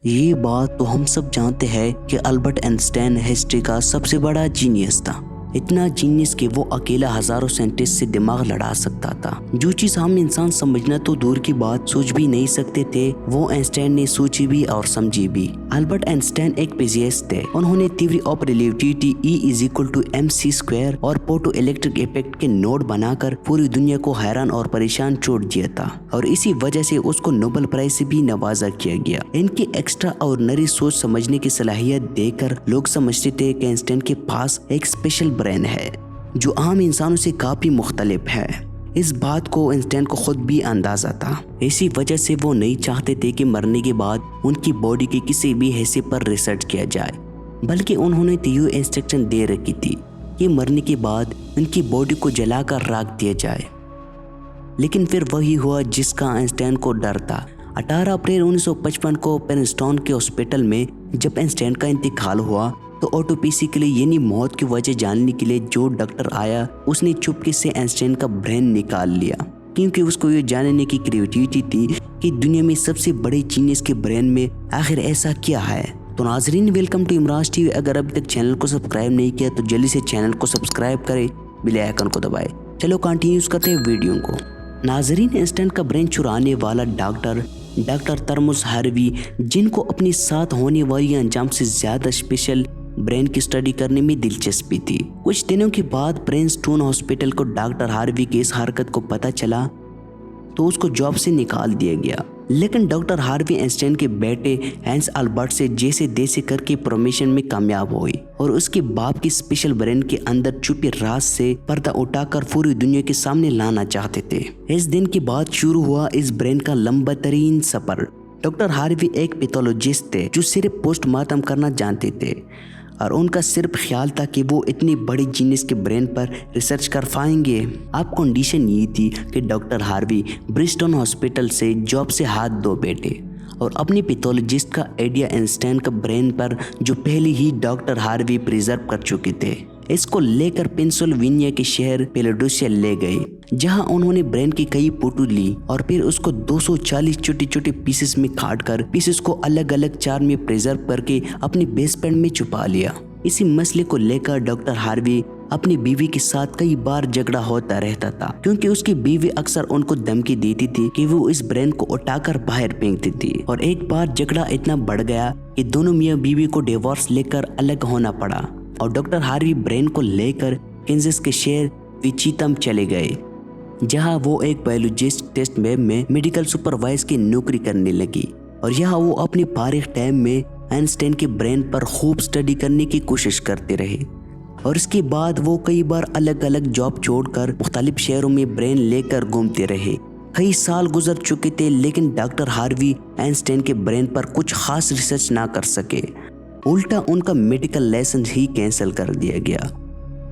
یہ بات تو ہم سب جانتے ہیں کہ البرٹ آئنسٹائن ہسٹری کا سب سے بڑا جینیس تھا، اتنا جینیس کہ وہ اکیلا ہزاروں سائنٹسٹ سے دماغ لڑا سکتا تھا۔ جو چیز ہم انسان سمجھنا تو دور کی بات سوچ بھی نہیں سکتے تھے، وہ آئنسٹائن نے سوچی بھی اور سمجھی بھی۔ البرٹ آئنسٹائن ایک فزسسٹ تھے۔ انہوں نے تھیوری آف ریلیٹیوٹی E=mc² اور فوٹو الیکٹرک ایفیکٹ کے نوڈ بنا کر پوری دنیا کو حیران اور پریشان چھوڑ دیا تھا، اور اسی وجہ سے اس کو نوبل پرائز سے بھی نوازا کیا گیا۔ ان کی ایکسٹرا آرڈنری سوچ سمجھنے کی صلاحیت دیکھ کر لوگ سمجھتے تھے کہ آئنسٹائن کے پاس ایک اسپیشل برین ہے جو عام انسانوں سے کافی مختلف ہے۔ اس بات کو آئنسٹائن کو خود بھی اندازہ تھا، اسی وجہ سے وہ نہیں چاہتے تھے کہ مرنے کے بعد ان کی باڈی کے کسی بھی حصے پر ریسرچ کیا جائے، بلکہ انہوں نے یہ انسٹرکشن دے رکھی تھی کہ مرنے کے بعد ان کی باڈی کو جلا کر راکھ دیا جائے۔ لیکن پھر وہی ہوا جس کا آئنسٹائن کو ڈر تھا۔ 18 اپریل 1955 کو پرنسٹن کے ہاسپٹل میں جب آئنسٹائن کا انتقال ہوا تو آٹوپسی کے لیے یعنی موت کی وجہ جاننے کے لیے جو ڈاکٹر آیا اس نے چپکے سے آئنسٹائن کا برین نکال لیا، کیونکہ اس کو یہ جاننے کی کریوٹیوٹی تھی کہ دنیا میں سب سے بڑے جینیس کے برین میں آخر ایسا کیا ہے۔ تو ناظرین، ویلکم ٹو امراض ٹی وی۔ اگر ابھی تک چینل کو سبسکرائب نہیں کیا تو جلدی سے چینل کو سبسکرائب کرے، بیل آئیکن کو دبائے۔ چلو کنٹینیوز کرتے ہیں ویڈیو کو۔ ناظرین، آئنسٹائن کا برین چرانے والا ڈاکٹر تھامس ہاروی، جن کو اپنی ساتھ ہونے والی انجام سے زیادہ اسپیشل برین کی اسٹڈی کرنے میں دلچسپی تھی، کچھ دنوں کے بعد پرنسٹن ہاسپٹل کو ڈاکٹر ہاروی کی اس حرکت کو پتہ چلا تو اس کو جاب سے نکال دیا گیا۔ لیکن ڈاکٹر ہاروی آئنسٹائن کے بیٹے ہینس البرٹ سے جیسے تیسے کر کے پروموشن میں کامیاب ہوئی اور اس کے باپ کی اسپیشل برین کے اندر چھپے راز سے پردہ اٹھا کر پوری دنیا کے سامنے لانا چاہتے تھے۔ اس دن کے بعد شروع ہوا اس برین کا لمبا ترین سفر۔ ڈاکٹر ہاروی ایک پیتھولوجسٹ تھے جو صرف پوسٹ مارٹم کرنا جانتے تھے، اور ان کا صرف خیال تھا کہ وہ اتنی بڑی جینیس کے برین پر ریسرچ کر پائیں گے۔ اب کنڈیشن یہ تھی کہ ڈاکٹر ہاروی برسٹن ہاسپٹل سے جاب سے ہاتھ دھو بیٹھے اور اپنی پیتھولوجسٹ کا آئیڈیا آئنسٹائن کا برین پر جو پہلے ہی ڈاکٹر ہاروی پریزرو کر چکے تھے، اس کو لے کر پینسلوینیا کے شہر فیلاڈیلفیا لے گئے، جہاں انہوں نے برین کی کئی فوٹو لی اور پھر اس کو 240 چھوٹے چھوٹے پیسز میں کاٹ کر پیسز کو الگ الگ چار میں پریزرو کر کے اپنے بیسمنٹ میں چھپا لیا۔ اسی مسئلے کو لے کر ڈاکٹر ہاروی اپنی بیوی کے ساتھ کئی بار جھگڑا ہوتا رہتا تھا، کیونکہ اس کی بیوی اکثر ان کو دھمکی دیتی تھی کہ وہ اس برین کو اٹھا کر باہر پھینکتی تھی، اور ایک بار جھگڑا اتنا بڑھ گیا کہ دونوں میاں بیوی کو ڈیورس لے کر الگ ہونا پڑا، اور ڈاکٹر ہاروی برین کو لے کر کینزس کے شہر وچیتم چلے گئے، جہاں وہ ایک بایولوجسٹ ٹیسٹ لیب میں میڈیکل سپروائز کی نوکری کرنے لگی، اور یہاں وہ اپنی فارغ ٹائم میں آئنسٹائن کے برین پر خوب اسٹڈی کرنے کی کوشش کرتے رہے، اور اس کے بعد وہ کئی بار الگ الگ جاب چھوڑ کر مختلف شہروں میں برین لے کر گھومتے رہے۔ کئی سال گزر چکے تھے لیکن ڈاکٹر ہاروی آئنسٹائن کے برین پر کچھ خاص ریسرچ نہ کر سکے، الٹا ان کا میڈیکل لائسنس ہی کینسل کر دیا گیا،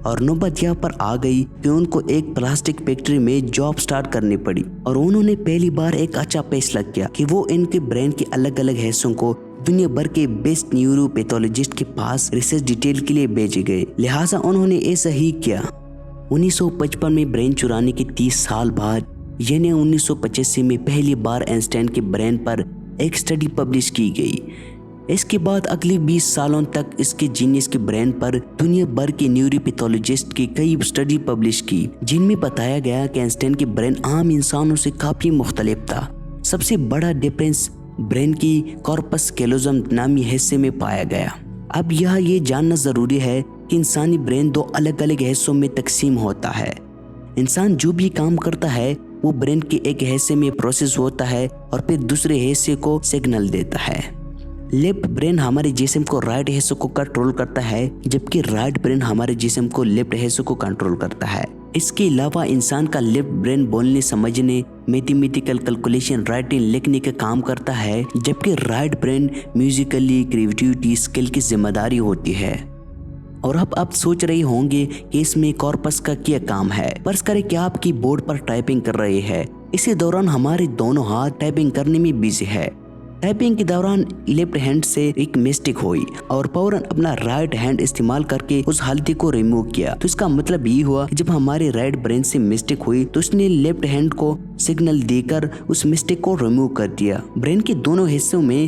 اور نوبت یہاں پر آ گئی کہ ان کو ایک پلاسٹک فیکٹری میں جاب سٹارٹ کرنی پڑی، اور انہوں نے پہلی بار ایک اچھا فیصلہ کیا کہ وہ ان کے برین کے الگ الگ حصوں کو دنیا بھر کے بیسٹ نیورو پیتھولوجسٹ کے پاس ریسرچ ڈیٹیل کے لیے بھیجے گئے، لہٰذا انہوں نے ایسا ہی کیا۔ 1955 میں برین چرانے کے 30 سال بعد یعنی 1985 میں پہلی بار آئنسٹائن کے برین پر ایک اسٹڈی پبلش کی گئی۔ اس کے بعد اگلے 20 سالوں تک اس کے جینیس کے برین پر دنیا بھر کے نیورو پیتھولوجسٹ کی کئی اسٹڈی پبلش کی، جن میں بتایا گیا کہ آئنسٹائن کے برین عام انسانوں سے کافی مختلف تھا۔ سب سے بڑا ڈفرینس برین کی کارپس کیلوزم نامی حصے میں پایا گیا۔ اب یہ جاننا ضروری ہے کہ انسانی برین دو الگ الگ حصوں میں تقسیم ہوتا ہے۔ انسان جو بھی کام کرتا ہے وہ برین کے ایک حصے میں پروسیس ہوتا ہے اور پھر دوسرے حصے کو سگنل دیتا ہے۔ لیفٹ برین ہمارے جسم کو رائٹ حصے کو کنٹرول کرتا ہے، جبکہ رائٹ برین ہمارے جسم کو لیفٹ حصے کو کنٹرول کرتا ہے۔ اس کے علاوہ انسان کا لیفٹ برین بولنے، سمجھنے، میتھمیٹیکل کیلکولیشن، رائٹنگ، لکھنے کا کام کرتا ہے، جبکہ رائٹ برین میوزیکلی کریٹیوٹی اسکل کی ذمہ داری ہوتی ہے۔ اور آپ سوچ رہے ہوں گے کہ اس میں کارپس کا کیا کام ہے۔ فرض کریں کہ آپ کی بورڈ پر ٹائپنگ کر رہے ہیں، اسی دوران ہمارے دونوں ہاتھ ٹائپنگ کرنے میں بزی ہے۔ ٹائپنگ کے دوران لیفٹ ہینڈ سے ایک مسٹیک ہوئی اور فوراً اپنا رائٹ ہینڈ استعمال کر کے اس غلطی کو ریموو کیا، تو اس کا مطلب یہ ہوا کہ جب ہمارے رائٹ برین سے مسٹیک ہوئی تو اس نے لیفٹ ہینڈ کو سگنل دے کر اس مسٹیک کو ریموو کر دیا۔ برین کے دونوں حصوں میں